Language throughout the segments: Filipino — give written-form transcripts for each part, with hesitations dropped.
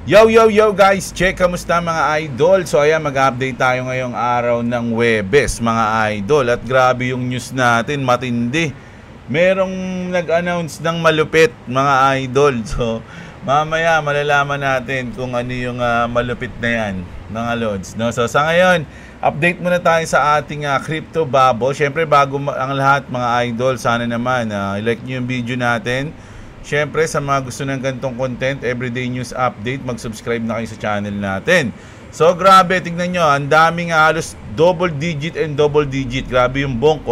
Yo guys, check, kamusta mga idol? So ayan, mag-update tayo ngayong araw ng Huwebes mga idol. At grabe yung news natin, matindi. Merong nag-announce ng malupit mga idol. So mamaya malalaman natin kung ano yung malupit na yan mga lods, no? So sa ngayon, update muna tayo sa ating crypto bubble. Syempre bago ang lahat mga idol, sana naman like nyo yung video natin. Siyempre, sa mga gusto ng ganitong content, everyday news update, mag-subscribe na kayo sa channel natin. So, grabe, tignan nyo, ang daming halos double digit. Grabe yung Bonk,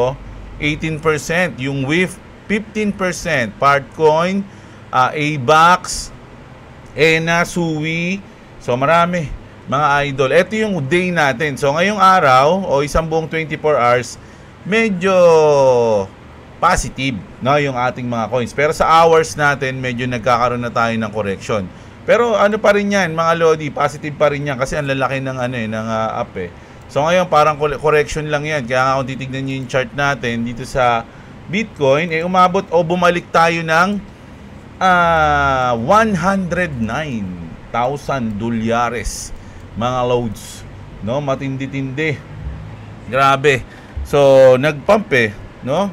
18%. Yung WIF, 15%. Partcoin, ABAX, ENA, SUI. So, marami, mga idol. Ito yung day natin. So, ngayong araw, o isang buong 24 hours, medyo positive, no, yung ating mga coins. Pero sa hours natin, medyo nagkakaroon na tayo ng correction. Pero ano pa rin yan, mga lodi, positive pa rin yan kasi ang lalaki ng up eh. So ngayon parang correction lang yan. Kaya nga kung titignan niyo yung chart natin dito sa Bitcoin, umabot o bumalik tayo ng $109,000 mga loads, no, matindi-tindi. Grabe. So nagpump no?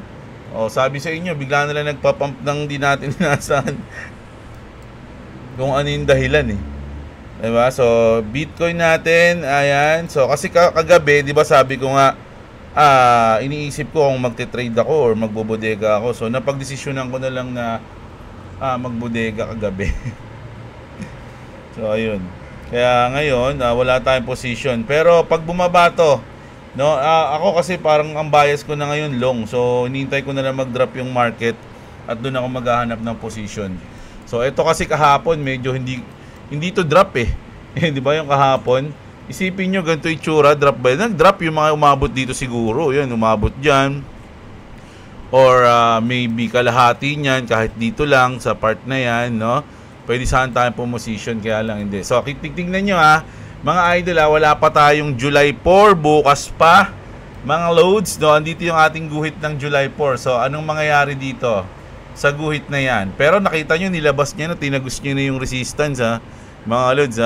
O, sabi sa inyo, bigla na lang nagpapump ng di natin nasaan kung ano yung dahilan diba? So, Bitcoin natin, ayan. So, kasi kagabi, diba sabi ko nga, iniisip ko kung magte-trade ako or magbobodega ako. So, napagdesisyonan ko na lang na magbodega kagabi. So, ayun. Kaya ngayon, wala tayong position. Pero, pag bumaba to, no, ako kasi parang ang bias ko na ngayon long. So hinihintay ko na lang mag-drop yung market at doon ako maghahanap ng position. So ito kasi kahapon medyo hindi to drop di ba yung kahapon? Isipin nyo ganito itsura, drop ba? Nag-drop yung mga umabot dito siguro. Yun, umabot diyan. Or maybe kalahati niyan kahit dito lang sa part na yan, no? Pwede saan tayong position, kaya lang hindi. So tingnan nyo mga idol, wala pa tayong July 4, bukas pa mga loads, no? Andito yung ating guhit ng July 4. So anong mangyayari dito sa guhit na yan? Pero nakita nyo, nilabas niya na, tinagos niya na yung resistance mga loads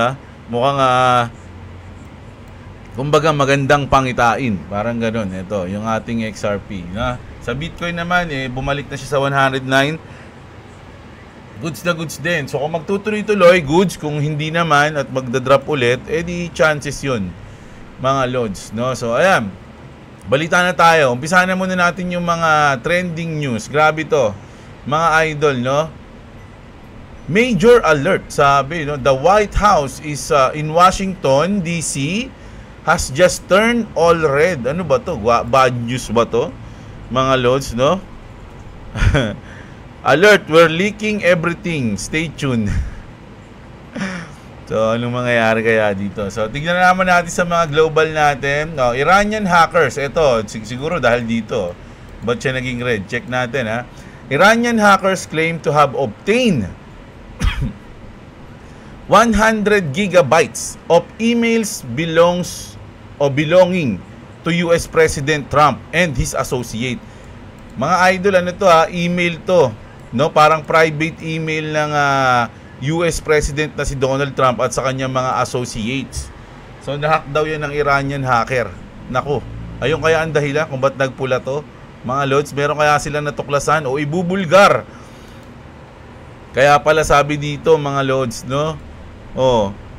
mukhang kumbaga magandang pangitain, parang ganun. Ito yung ating XRP sa Bitcoin naman bumalik na siya sa 109. Goods na goods din. So kung magtutuloy-tuloy, goods. Kung hindi naman at magdadrop ulit, di chances yun, mga loads, no? So ayan, balita na tayo. Umpisa na muna natin yung mga trending news. Grabe to, mga idol, no? Major alert, sabi, no? The White House is in Washington, D.C. has just turned all red. Ano ba to? Bad news ba to, mga loads, no? Alert, we're leaking everything. Stay tuned. So, anong mangyayari kaya dito? So, tignan naman natin sa mga global natin. Iranian hackers. Ito, siguro dahil dito. Ba't siya naging red? Check natin, Iranian hackers claim to have obtained 100 gigabytes of emails belonging to US President Trump and his associate. Mga idol, ano to email to, no? Parang private email ng US President na si Donald Trump at sa kanyang mga associates. So nahack daw yan ng Iranian hacker. Naku, ayun kaya ang dahilan kung ba't nagpula to, mga loads. Meron kaya silang natuklasan o ibubulgar. Kaya pala sabi dito, mga loads, no?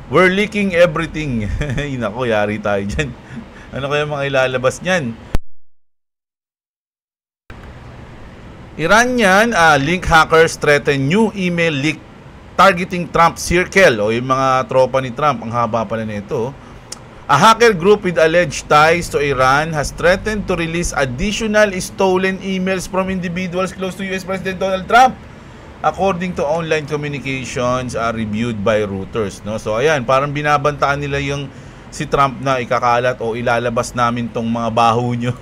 We're leaking everything. Naku, yari tayo dyan. Ano kaya mga ilalabas niyan? Iranian link hackers threaten new email leak targeting Trump circle, o yung mga tropa ni Trump. Ang haba pala nito. A hacker group with alleged ties to Iran has threatened to release additional stolen emails from individuals close to US President Donald Trump, according to online communications reviewed by Reuters, no? So ayan, parang binabantaan nila yung si Trump na ikakalat o ilalabas namin tong mga baho nyo.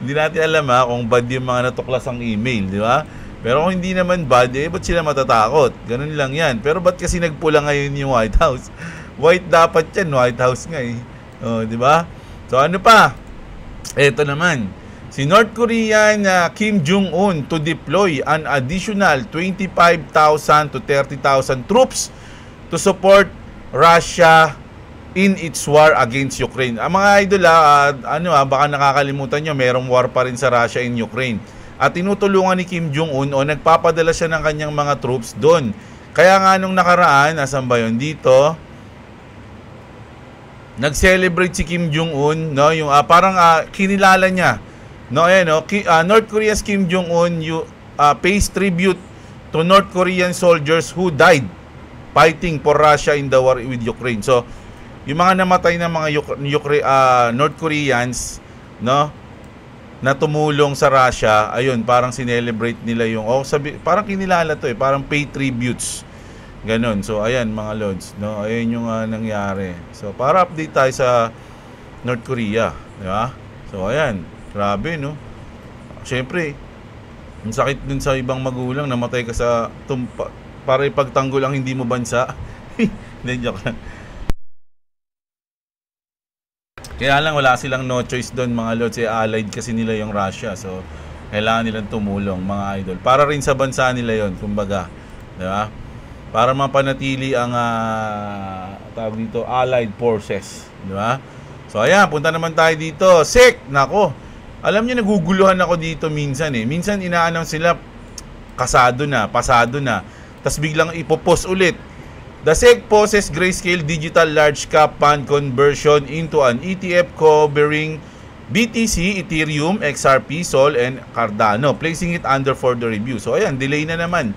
Hindi natin alam kung bad yung mga natuklasang email, di ba? Pero kung hindi naman bad, ba't sila matatakot? Ganun lang yan. Pero ba't kasi nagpula ngayon yung White House? White dapat yan, White House nga di ba? So ano pa? Ito naman, si North Korean Kim Jong-un to deploy an additional 25,000 to 30,000 troops to support Russia in its war against Ukraine. Ang mga idol, baka nakakalimutan nyo, merong war pa rin sa Russia in Ukraine. At tinutulungan ni Kim Jong-un o nagpapadala siya ng kanyang mga troops doon. Kaya nga nung nakaraan, nasan ba yun? Dito, nag-celebrate si Kim Jong-un, no? Yung parang kinilala niya, no? Ayan, no? North Korea's Kim Jong-un pays tribute to North Korean soldiers who died fighting for Russia in the war with Ukraine. So, yung mga namatay na mga North Koreans, no, na tumulong sa Russia, ayun, parang sinelebrate nila yung, parang kinilala to parang pay tributes. Ganon. So, ayan mga lods, no, ayun yung nangyari. So, para update tayo sa North Korea, di ba? So, ayan, grabe, no. Siyempre, ang sakit dun sa ibang magulang, namatay ka sa para ipagtanggol ang hindi mo bansa. Hindi, joke lang. Kaya lang wala silang no choice doon mga lods, allied kasi nila yung Russia. So, kailangan nilang tumulong mga idol. Para rin sa bansa nila yon, kumbaga. Di ba? Para mapanatili ang tawag dito, allied forces. Di ba? So, ayan, punta naman tayo dito. Sek! Nako! Alam niyo, naguguluhan ako dito minsan Minsan ina-announce sila, pasado na. Tapos biglang ipopost ulit. The SEC poses Grayscale Digital Large Cap Fund conversion into an ETF covering BTC, Ethereum, XRP, Sol, and Cardano, placing it under further review. So ayan, delay na naman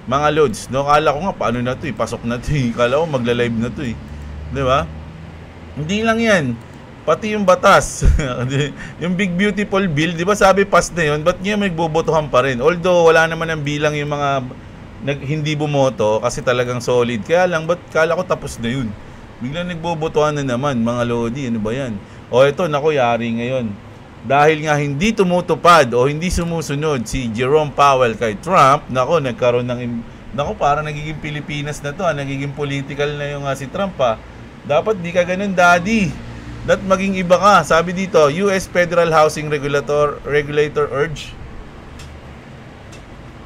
mga loads. No, kala ko nga paano na 'to, pasok na 'to. Kala ko magla-live na 'to, 'di ba? Hindi lang 'yan. Pati yung batas. Yung Big Beautiful Bill, 'di ba sabi pass na 'yon, ba't niya magbobotohan pa rin? Although wala naman ang bilang yung mga hindi bumoto kasi talagang solid. Kaya lang, ba't kala ko tapos na yun? Biglang nagbobotohan na naman, mga lodi. Ano ba yan? O ito, naku, yari ngayon. Dahil nga hindi tumutupad o hindi sumusunod si Jerome Powell kay Trump, naku, nagkaroon ng... Naku, parang nagiging Pilipinas na to. Nagiging political na yung si Trump, Dapat di ka ganun, daddy. Dapat maging iba ka. Sabi dito, US Federal Housing Regulator urge.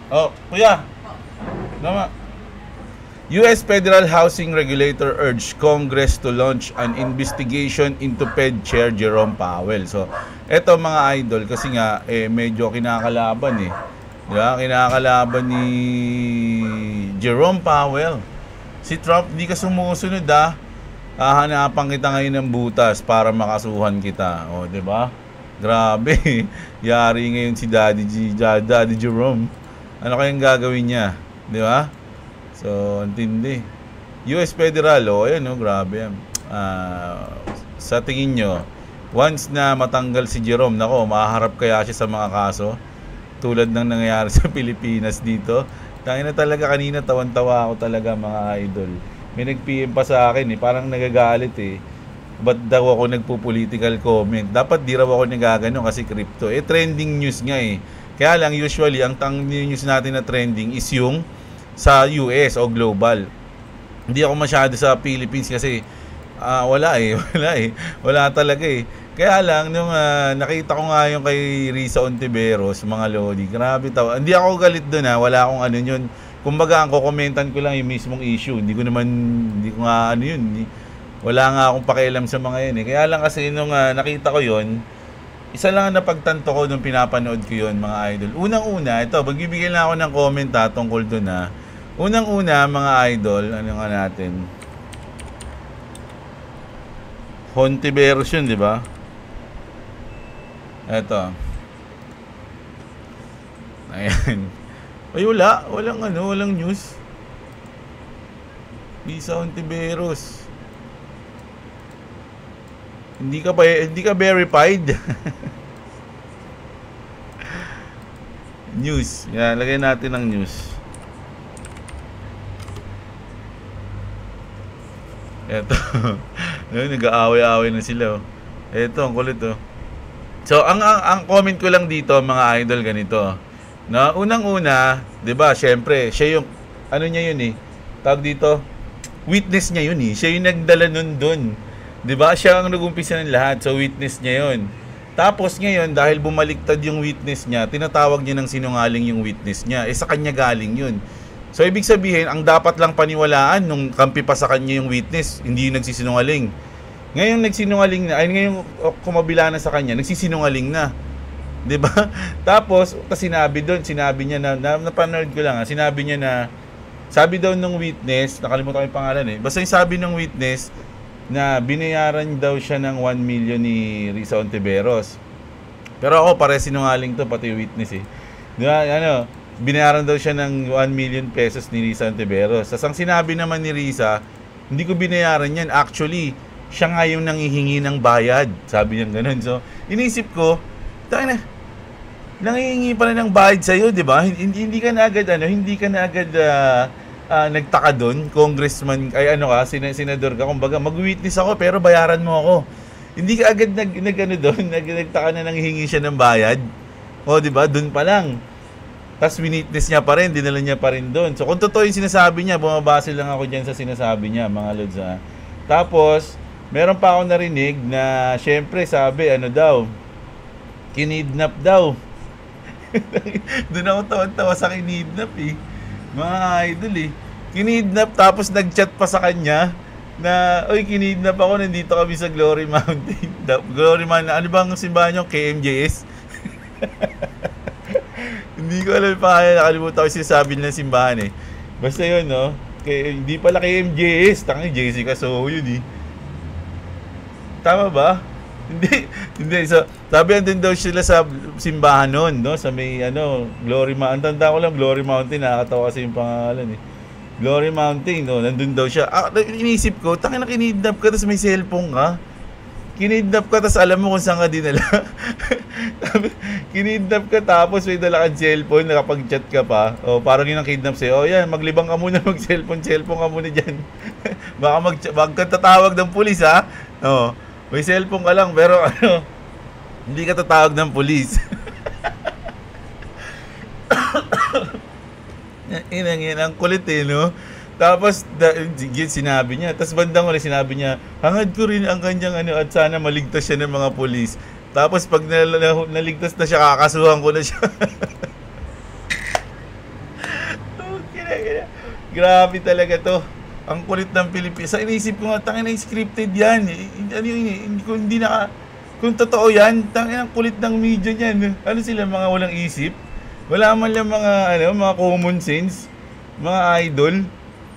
Oh, kuya. Nama. US Federal Housing Regulator urged Congress to launch an investigation into Fed Chair Jerome Powell. So, eto mga idol, kasi nga, medyo kinakalaban Diba? Kinakalaban ni Jerome Powell. Si Trump, di ka sumusunod hahanapan kita ngayon ng butas para makasuhan kita. O, diba? Grabe. Yari ngayon si Daddy Jerome. Ano kayang gagawin niya? Di ba? So, antindi. US Federal, ayan, grabe yan. Sa tingin nyo, once na matanggal si Jerome, nako, mahaharap kaya siya sa mga kaso? Tulad ng nangyayari sa Pilipinas dito. Tangina na talaga, kanina tawan-tawa ako talaga mga idol. May nag-PM pa sa akin, parang nagagalit Ba't daw ako nagpo-political comment? Dapat di raw ako nagagano kasi crypto. Trending news nga Kaya lang, usually, ang news natin na trending is yung sa US o global. Hindi ako masyado sa Philippines kasi wala wala talaga Kaya lang nung nakita ko nga yung kay Risa Ontiveros, mga lodi, grabe tawa. Hindi ako galit doon wala akong ano yun. Kumbaga ang kokomentan ko lang yung mismong issue. Hindi ko nga ano yun. Wala nga akong pakialam sa mga yun Kaya lang kasi nung nakita ko yun, isa lang ang napagtanto ko nung pinapanood ko yun mga idol. Unang-una, ito, magbibigay lang ako ng comment tungkol doon Unang-una, mga idol, ano nga natin? Hontiveros yun, di ba? Eto. Ayan. Ay, walang news. Bisa Hontiveros. Hindi ka verified. News. Yan, lagay natin ang news. Eto. Nag-aaway-aaway na sila. Eto, ang kulit So, ang comment ko lang dito, mga idol, ganito. Na unang-una, 'di ba? Syempre, siya yung ano niya yun Tawag dito, witness niya yun Siya yung nagdala nun doon. 'Di ba? Siya ang nag-umpisa ng lahat. So, witness niya yun. Tapos ngayon, dahil bumaliktad yung witness niya, tinatawag niya ng sinungaling yung witness niya. Sa kanya galing yun. So ibig sabihin, ang dapat lang paniwalaan nung kampi pa sa kanya yung witness, hindi yung nagsisinungaling. Ngayon nagsinungaling na, ay ngayon kumabila na sa kanya, nagsisinungaling na. 'Di ba? Tapos sinabi doon, sinabi niya napanood ko lang, sinabi niya na sabi daw ng witness, nakalimutan ko yung pangalan basta yung sabi ng witness na binayaran daw siya ng 1 million ni Risa Ontiveros. Pero ako pare sinungaling to pati yung witness Di ba? Binayaran daw siya ng 1 million pesos ni Risa Ontiveros. Tapos ang sinabi naman ni Risa, hindi ko binayaran yan. Actually, siya nga yung nanghihingi ng bayad. Sabi niya ganun. So, inisip ko, nanghihingi pa na ng bayad sa'yo, di ba? Hindi ka na agad, nagtaka doon, congressman, senador ka, kumbaga, mag-witness ako, pero bayaran mo ako. Hindi ka agad nagtaka na nanghihingi siya ng bayad. O, di ba? Doon pa lang. Tapos winitness niya pa rin, dinala niya pa rin doon. So, kung totoo yung sinasabi niya, bumabase lang ako dyan sa sinasabi niya, mga lods, Tapos, meron pa ako narinig na, syempre, sabi, kinidnap daw. Doon ako tawa-tawa sa kinidnap Mga idol Kinidnap tapos nag-chat pa sa kanya na, oy, kinidnap ako, nandito kami sa Glory Mountain. Glory Mountain, ano bang simbahan nyo? KMJS? Hindi ko alam pa kaya, nakalimutan ko sinasabi ng simbahan Basta yun, hindi pala KMJS, Jessica Soho yun Tama ba? Hindi. So, sabi din daw sila sa simbahan noon, sa may Glory Mountain. Tanda ko lang Glory Mountain, nakakatawa kasi yung pangalan Glory Mountain, nandun daw siya. Inisip ko, tangina kinidnap ka tapos may cellphone ka. Kinidnap ka tapos alam mo kung saan ka dinala. Kinidnap ka tapos may dala kang cellphone, nakapag-chat ka pa. Parang yun ang kidnap sa'yo. Yan, maglibang ka muna, mag-cellphone ka muna dyan. Baka tatawag ng pulis may cellphone ka lang, pero hindi ka tatawag ng pulis. Ang kulit Tapos, sinabi niya. Tapos bandang ulit sinabi niya, hangad ko rin ang kanyang at sana maligtas siya ng mga pulis. Tapos pag naligtas na siya, kakasuhan ko na siya. Grabe talaga to. Ang kulit ng Pilipinas. Sa inisip ko nga, tangina scripted yan. Kung totoo yan, tangina ang kulit ng media niyan. Ano sila, mga walang isip? Wala man lang mga common sense, mga idol.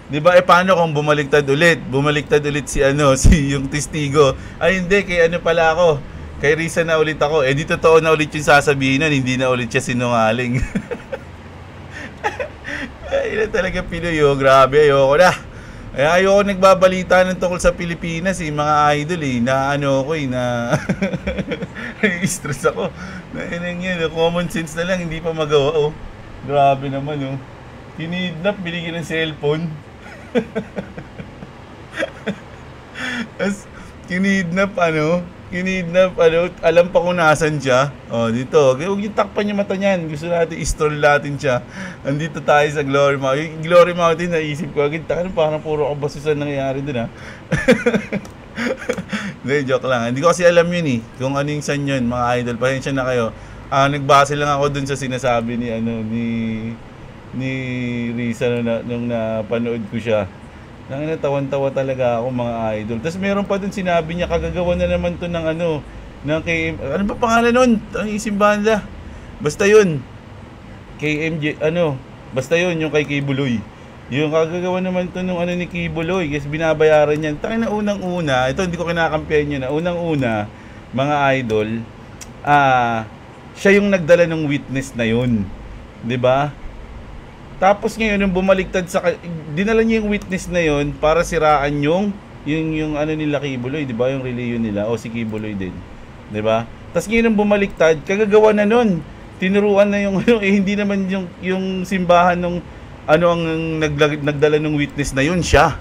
'Di ba? Paano kung bumaliktad ulit? Bumaliktad ulit si yung testigo. Ay hindi, kay pala ako. Kay Risa na ulit ako. Di totoo na ulit yung sasabihin nun, hindi na ulit siya sinungaling. Ay, talaga Pinoy, grabe, ayoko na. Ayoko nagbabalita ng tungkol sa Pilipinas, mga idol na na stress ako. Common sense na lang, hindi pa magawa, Grabe naman, Kinidnap, binigyan ng cellphone. As kinidnap, alam pa kung nasan siya. Dito, huwag yung takpan yung mata niyan. Gusto natin, i-stroll natin siya. Andito tayo sa Glory Mountain. Yung Glory Mountain, naisip ko agad, parang puro kabasusan nangyayari dun, Hindi, joke lang. Hindi ko kasi alam yun, kung ano yung san yun, mga idol. Pasensya na kayo. Nagbase lang ako dun sa sinasabi ni Risa nung napanood ko siya. Tawan-tawa talaga ako, mga idol. Tapos meron pa dun sinabi niya, kagagawa na naman to ng ano ba pangalan nun? Ang simbahan nila. Basta yun. KMJ, basta yun, yung kay Kibuloy. Yung kagagawa naman to nung ni Kibuloy, kasi binabayaran niyan. Tangina unang-una, ito hindi ko kinakampihan yun. Unang-una, mga idol, siya yung nagdala ng witness na yun. 'Di ba? Tapos ngayon nung bumaliktad dinala niya yung witness na yon para siraan yung nila Kibuloy, 'di ba? Yung reliyon nila o si Kibuloy din. 'Di ba? Tapos ngayon nung bumaliktad, kagagawa na nun. Tinuruan na yung hindi naman yung simbahan nung ang nagdala ng witness na yun siya.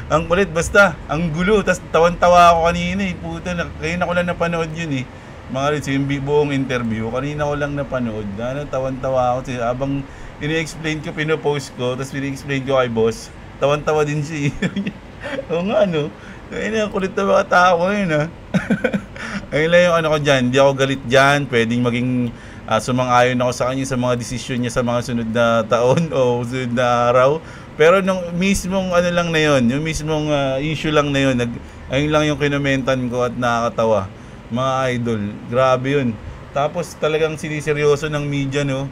Ang kulit, basta ang gulo. Tapos tawan-tawa ako kanina puta, ngayon ako lang napanood yun mga rin, yung buong interview, kanina ko lang napanood. Tawan-tawa ako. Habang ini-explain ko, pinopost ko, tapos ini-explain ko kay boss, tawan-tawa din siya. Oo nga, Ayun, kulit na mga tao ngayon, Ayun lang yung ko dyan. Hindi ako galit dyan. Pwedeng maging sumang-ayon ako sa kanya sa mga desisyon niya sa mga sunod na taon o sunod na araw. Pero nung mismong ano lang na yon, yung mismong issue lang na yon, ayun lang yung kinomentan ko at nakakatawa. Mga idol, grabe yun. Tapos talagang siniseryoso ng media, no?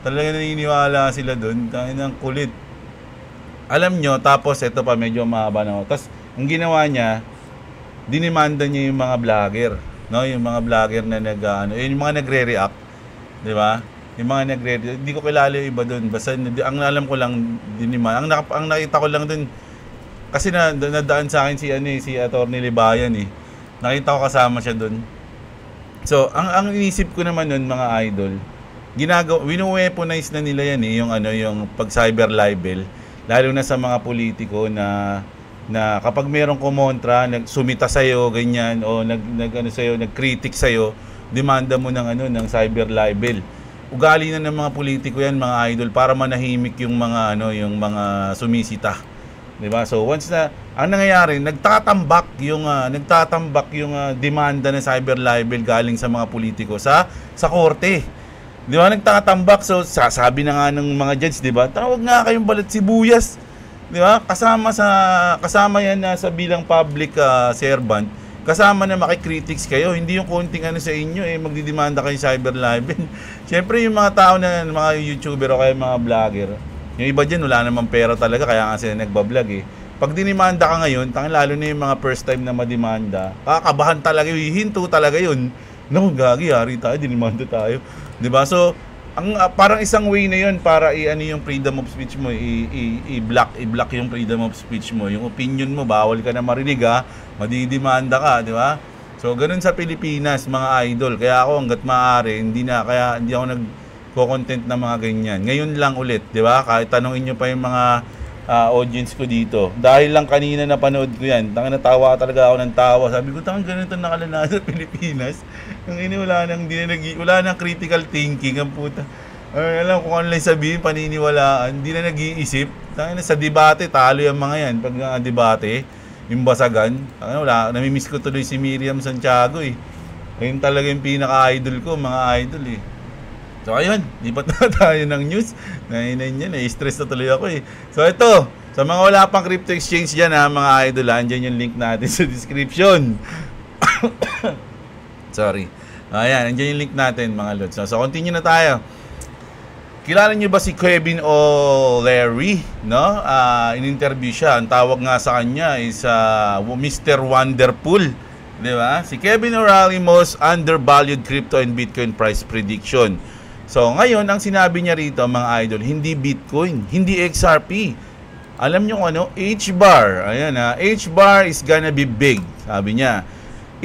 Talagang naniniwala sila doon. Ang kulit. Alam nyo, tapos ito pa, medyo mahaba na ako. Tapos, ang ginawa niya, dinimanda niya yung mga vlogger. No? Yung mga vlogger na yung mga nagre-react. Di ba? Yung mga nagre-react. Hindi ko kilala yung iba doon. Basta, ang alam ko lang, dinimanda. Ang nakita ko lang doon, kasi nadaan sa akin si Atty. Libayan eh. Nakita ko kasama siya doon. So, ang inisip ko naman nun, mga idol, wino-weaponize na nila yan eh, yung pag-cyber libel. Lalo na sa mga politiko na kapag merong kumontra, sumita sa'yo, ganyan, o nag-critic sa'yo, demanda mo ng cyber libel. Ugali na ng mga politiko yan, mga idol, para manahimik yung mga sumisita. Diba? So once na ang nangyayari, nagtatambak yung demanda ng cyber libel galing sa mga politiko sa korte. Di ba, nagtatambak. So sasabi na nga ng mga judge, di ba, tawag nga kayong balat sibuyas. Di ba? Kasama yan sa bilang public servant. Kasama na makikritics kayo. Hindi yung konting sa inyo magdidemanda kayo cyber libel. Siyempre yung mga tao na mga YouTuber o kaya mga vlogger, yung iba dyan wala namang pera talaga, kaya nga sila nagbablog eh. Pag dinimanda ka ngayon, lalo na yung mga first time na mademanda, kakabahan talaga, hinto talaga yun. Naku, gagi, yari tayo, dinimanda tayo. Diba? So, parang isang way na yun para yung freedom of speech mo, i-block yung freedom of speech mo. Yung opinion mo, bawal ka na marinig madidemanda ka, di ba? So, ganun sa Pilipinas, mga idol. Kaya ako, hanggat maaari, hindi ako nagko-content na mga ganyan. Ngayon lang ulit, di ba? Kahit tanongin nyo pa yung mga audience ko dito. Dahil lang kanina napanood ko yan, natawa talaga ako ng tawa. Sabi ko, ganito nakalala sa Pilipinas. Wala nang critical thinking ang puta. Alam kung ano lang sabihin, paniniwalaan, hindi na nag-iisip. Sa debate, talo yung mga yan. Pag debate, yung basagan, namimiss ko tuloy si Miriam Santiago eh. Ayun talaga yung pinaka-idol ko, mga idol eh. So ayun, lipat na tayo ng news. Stress na tuloy ako eh. So ito, sa mga wala pang crypto exchange dyan mga idol, andyan yung link natin sa description. Sorry. Ayan, andyan yung link natin mga lods. So continue na tayo. Kilala niyo ba si Kevin O'Leary? No? In-interview siya. Ang tawag nga sa kanya is Mr. Wonderful. Di ba? Si Kevin O'Leary, most undervalued crypto and Bitcoin price prediction. So, ngayon, ang sinabi niya rito, mga idol, hindi Bitcoin, hindi XRP. Alam niyo kung ano? H-bar. Ayan H-bar is gonna be big. Sabi niya.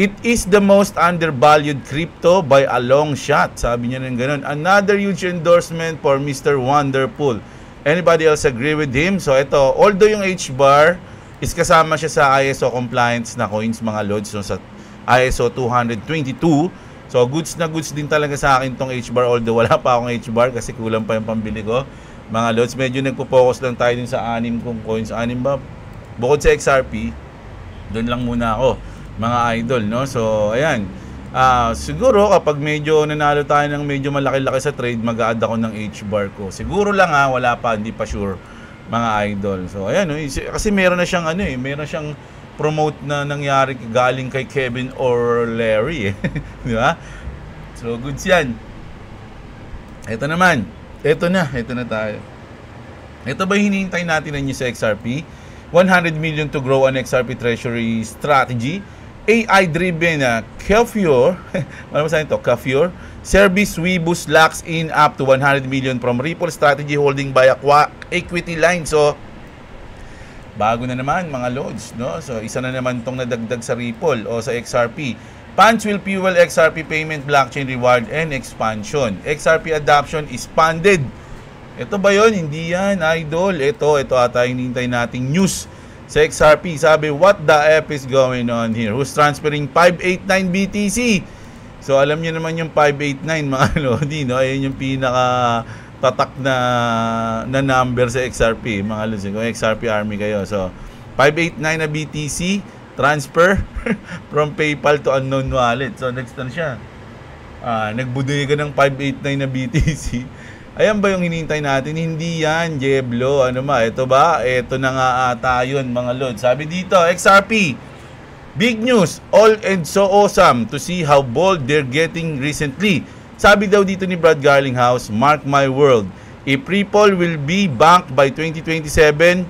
It is the most undervalued crypto by a long shot. Sabi niya ng ganun. Another huge endorsement for Mr. Wonderful. Anybody else agree with him? So, ito, although yung H-bar is kasama siya sa ISO compliance na coins, mga lods, so sa ISO 222. So, goods na goods din talaga sa akin tong H-bar, although wala pa akong H-bar kasi kulang pa yung pambili ko. Mga lods, medyo nagpo-focus lang tayo din sa 6 kong coins. 6 ba? Bukod sa XRP, doon lang muna ako, mga idol, no? So, ayan. Siguro kapag medyo nanalo tayo ng medyo malaki-laki sa trade, mag-a-add ako ng H-bar ko. Siguro lang wala pa, hindi pa sure, mga idol. So, ayan, no? Kasi meron na siyang meron siyang promote na nangyari galing kay Kevin O'Leary di ba? So goods yan. Ito naman, ito na tayo. Ito ba hinihintay natin na sa XRP? 100 million to grow an XRP treasury strategy. AI driven Cafior ano masahin ito? Cafior service Weeboost locks in up to 100 million from Ripple strategy holding by equity line. So bago na naman mga loads, no? So isa na naman tong nadagdag sa Ripple o sa XRP. Funds will fuel XRP payment, blockchain reward, and expansion. XRP adoption is funded. Ito ba yun? Hindi yan, idol. Ito ata hinihintay nating news sa XRP. Sabi, what the F is going on here? Who's transferring 589 BTC? So alam niyo naman yung 589 mga lodi, no? Ayun yung pinaka tatak na number sa XRP, mga lods. Kung XRP army kayo. So, 589 na BTC transfer from PayPal to unknown wallet. So, next na siya. Nagbudoy ka ng 589 na BTC. Ayan ba yung hinihintay natin? Hindi yan, Jeblo. Ano ba? Ito ba? Ito na nga ata yun, mga lord. Sabi dito, XRP, big news, all and so awesome to see how bold they're getting recently. Sabi daw dito ni Brad Garlinghouse, mark my word, if Ripple will be banked by 2027,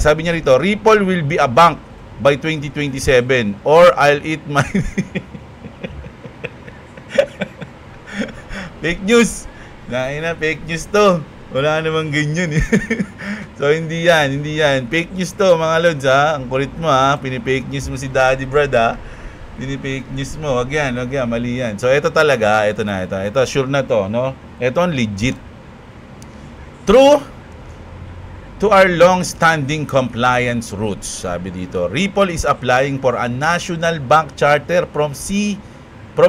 sabi niya rito, Ripple will be a bank by 2027 or I'll eat my... Fake news. Fake news to. Wala namang ganyan. So, hindi yan. Fake news to, mga lods, ha. Ang kulit mo, ha. Pinipake news mo si Daddy Brad, ha. Pinipake news mo. Wag yan. Mali yan. So, ito talaga. Ito na. Ito, sure na to, no? Ito ang legit. True to our long-standing compliance roots, sabi dito. Ripple is applying for a national bank charter from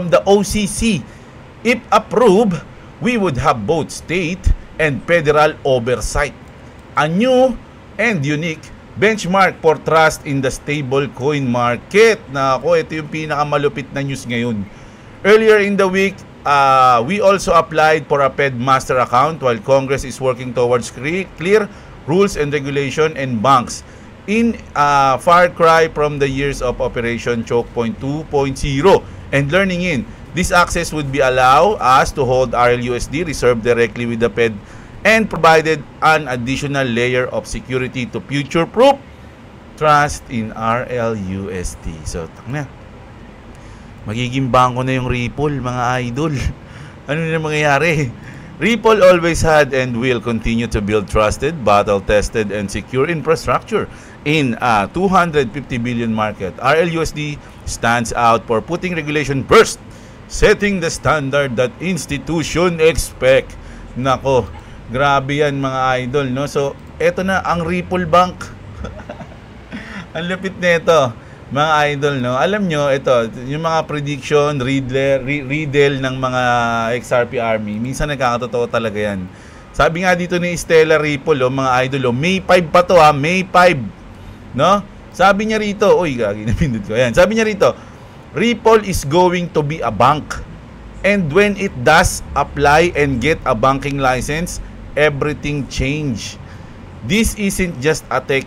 the OCC. If approved, we would have both state and federal oversight. A new and unique benchmark for trust in the stablecoin market. Nako, ito yung pinakamalupit na news ngayon. Earlier in the week, we also applied for a Fed master account while Congress is working towards clear rules and regulation and banks. In far cry from the years of Operation Choke Point 2.0 and learning in. This access would be allow us to hold RLUSD reserved directly with the Fed and provided an additional layer of security to future-proof trust in RLUSD. So, takna. Magiging bangko na yung Ripple, mga idol. Ano na mangyayari? Ripple always had and will continue to build trusted, battle-tested, and secure infrastructure in a 250 billion market. RLUSD stands out for putting regulation first, setting the standard that institution expect. Nako, grabe yan, mga idol, no? So, eto na ang Ripple Bank. Ang lupit nito, mga idol, no? Alam nyo, ito, yung mga prediction, riddle ng mga XRP Army, minsan nagkakatotoo talaga yan. Sabi nga dito ni Stella Ripple, mga idol, May 5 pa to, May 5, no? Sabi niya rito, gagi, napindot ko. Ayan, sabi niya rito, Ripple is going to be a bank. And when it does apply and get a banking license, everything change. This isn't just a tech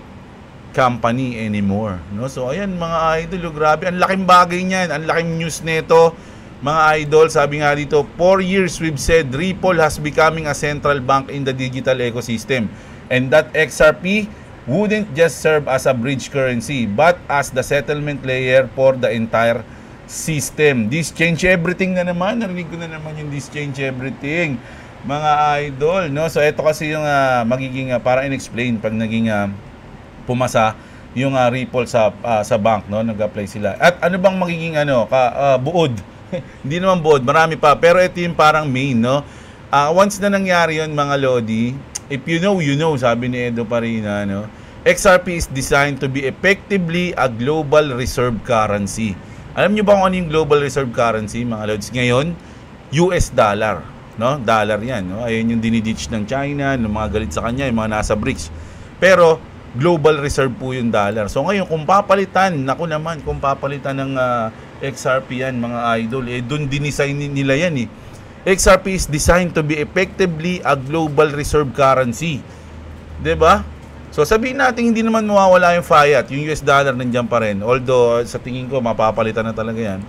company anymore, no? So ayan, mga idol, grabe, ang laking bagay niyan, ang laking news nito, mga idol. Sabi nga dito, 4 years we've said Ripple has becoming a central bank in the digital ecosystem, and that XRP wouldn't just serve as a bridge currency but as the settlement layer for the entire system. This change everything na naman. Narinig ko na naman yung this change everything, mga idol, no? So ito kasi yung magiging para in-explain pag naging pumasa yung Ripple sa bank, no? Nag-apply sila. At ano bang magiging buod? Hindi naman buod, marami pa, pero ito yung parang main, no? Once na nangyari yun, mga lodi, if you know, you know, sabi ni Edo Parina, no? XRP is designed to be effectively a global reserve currency. Alam nyo ba kung ano yung global reserve currency, mga lods? Ngayon, US dollar, no? Dollar yan, no? Ayun yung diniditch ng China, ng mga galit sa kanya, yung mga nasa BRICS. Pero global reserve po yung dollar. So ngayon, kung papalitan, kung papalitan ng XRP yan, mga idol, dun dinisign nila yan, XRP is designed to be effectively a global reserve currency. 'Di ba? So sabihin natin hindi naman mawawala yung fiat, yung US dollar nandiyan pa rin. Although sa tingin ko mapapalitan na talaga 'yan.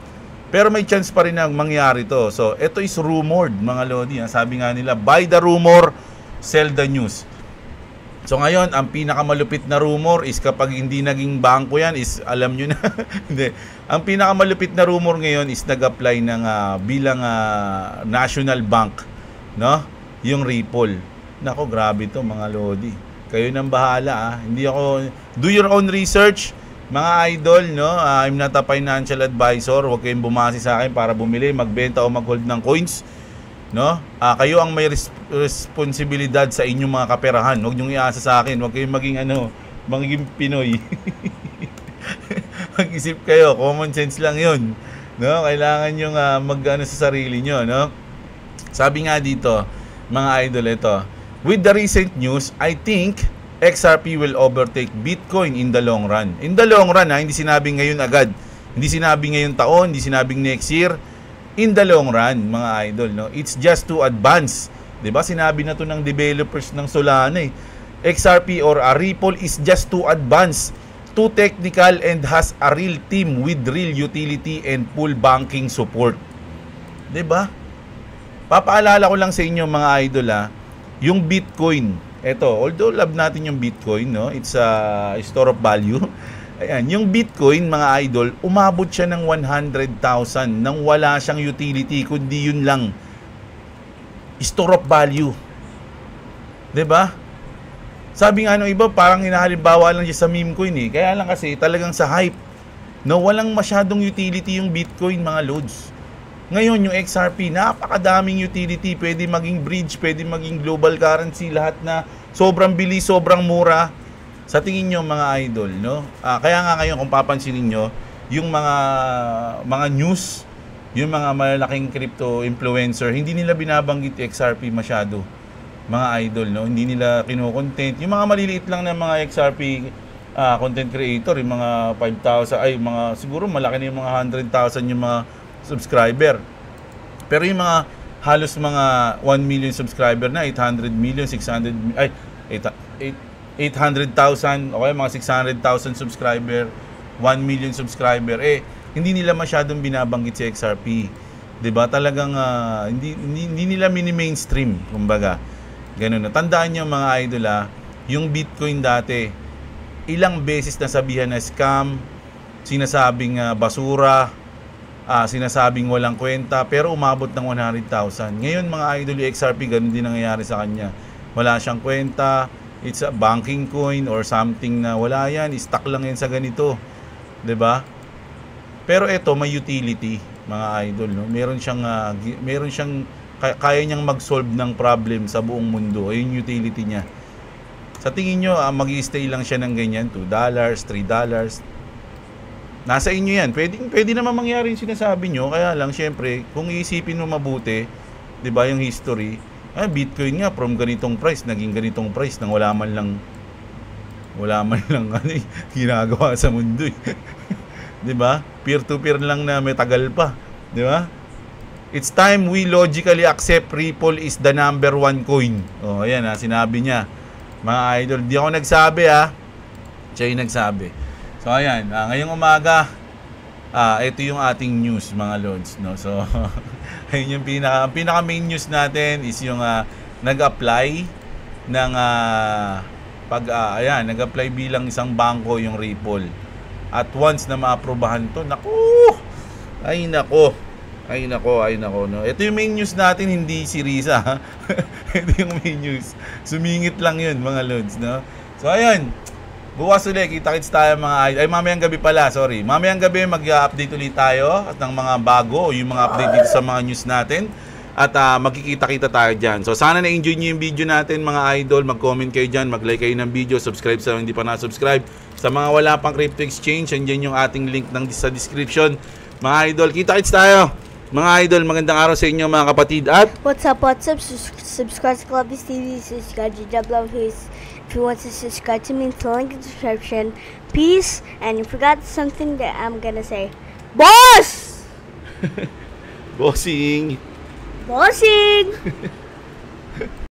Pero may chance pa rin na mangyari to. So ito is rumored, mga lodi. Sabi nga nila, buy the rumor, sell the news. So ngayon, ang pinakamalupit na rumor is kapag hindi naging bangko yan, is alam nyo na. Hindi. Ang pinakamalupit na rumor ngayon is nag-apply ng bilang national bank, no? Yung Ripple. Nako, grabe to, mga lodi. Kayo nang bahala, Hindi ako, do your own research, mga idol, no? I'm not a financial advisor. Huwag kayong bumasi sa akin para bumili, magbenta o mag-hold ng coins, no? Kayo ang may responsibilidad sa inyong mga kaperahan. Huwag niyong iasa sa akin. Huwag kayong maging Pinoy. Mag-isip kayo, common sense lang 'yun, no? Kailangan niyo sa sarili niyo, no? Sabi nga dito, mga idol, ito, with the recent news, I think XRP will overtake Bitcoin in the long run. In the long run, hindi sinabing ngayon agad. Hindi sinabing ngayong taon, hindi sinabing next year. in the long run, mga idol, no? It's just too advanced. 'Di ba? Sinabi na 'to ng developers ng Solana eh. XRP or Ripple is just too advanced, too technical, and has a real team with real utility and full banking support. 'Di ba? Papaalala ko lang sa inyo mga idol yung Bitcoin. Ito, although love natin yung Bitcoin, no? It's a store of value. Ayan, yung Bitcoin, mga idol, umabot siya ng 100,000 nang wala siyang utility, kundi yun lang, store of value. 'Di ba? Sabi nga nung iba, parang hinahalimbawa lang siya sa meme coin eh. Kaya lang kasi talagang sa hype, no, walang masyadong utility yung Bitcoin, mga loads. Ngayon, yung XRP, napakadaming utility. Pwede maging bridge, pwede maging global currency, lahat na sobrang bilis, sobrang mura. Sa tingin nyo, mga idol, no? Kaya nga ngayon, kung papansinin nyo, yung mga news, yung mga malalaking crypto influencer, hindi nila binabanggit XRP masyado, mga idol, no? Hindi nila kino-content. Yung mga maliliit lang na mga XRP content creator, yung mga 5,000, siguro malaki na yung mga 100,000 yung mga subscriber. Pero yung mga halos mga 1 million subscriber na, 800 million, 800,000, okay, mga 600,000 subscriber, 1 million subscriber, hindi nila masyadong binabanggit si XRP. 'Di ba? Talagang hindi nila mini-mainstream, kumbaga. Ganun na. Tandaan niyo mga idol, yung Bitcoin dati, ilang beses nasabihan na scam, sinasabing basura, sinasabing walang kwenta, pero umabot ng 100,000. Ngayon mga idol, yung XRP, ganun din nangyayari sa kanya. Wala siyang kwenta, it's a banking coin or something na wala yan, stuck lang yan sa ganito. 'Di ba? Pero ito, may utility, mga idol, no? Meron siyang kaya niyang mag-solve ng problem sa buong mundo. Ayun yung utility niya. Sa tingin nyo, mag-i-stay lang siya ng ganyan, $2, $3. Nasa inyo yan. Pwede naman mangyari yung sinasabi nyo. Kaya lang, syempre, kung iisipin mo mabuti, 'di ba, yung history, Bitcoin nga from ganitong price, naging ganitong price nang wala man lang ginagawa sa mundo. 'Di ba? Peer-to-peer lang na may tagal pa, 'di ba? It's time we logically accept Ripple is the number 1 coin. Oh, ayan sinabi niya. Mga idol, di ako nagsabi siya yung nagsabi. So ayan, ngayong umaga, ito yung ating news, mga lords, no. So ayun yung pinaka main news natin is yung nag-apply ng nag-apply bilang isang bangko yung Ripple. At once na maaprobahan to, ay nako, no. Ito yung main news natin, hindi si Risa. Ito yung main news. Sumingit lang yun, mga lods, no. So ayun, bukas ulit, kita-kits tayo mga mamayang gabi pala, sorry. Mamayang gabi mag-update ulit tayo at ng mga bago, yung mga update dito sa mga news natin. At magkikita-kita tayo dyan. So sana na-enjoy nyo yung video natin, mga idol. Mag-comment kayo dyan, mag-like kayo ng video, subscribe sa hindi pa na-subscribe. Sa mga wala pang crypto exchange, andyan yung ating link sa description. Mga idol, kita-kits tayo. Mga idol, magandang araw sa inyo mga kapatid. At what's up? Subscribe to Clubbies TV, subscribe to Double Face. If you want to subscribe to me, link in the description. Peace, and you forgot something that I'm gonna say. Boss! Bossing! Bossing!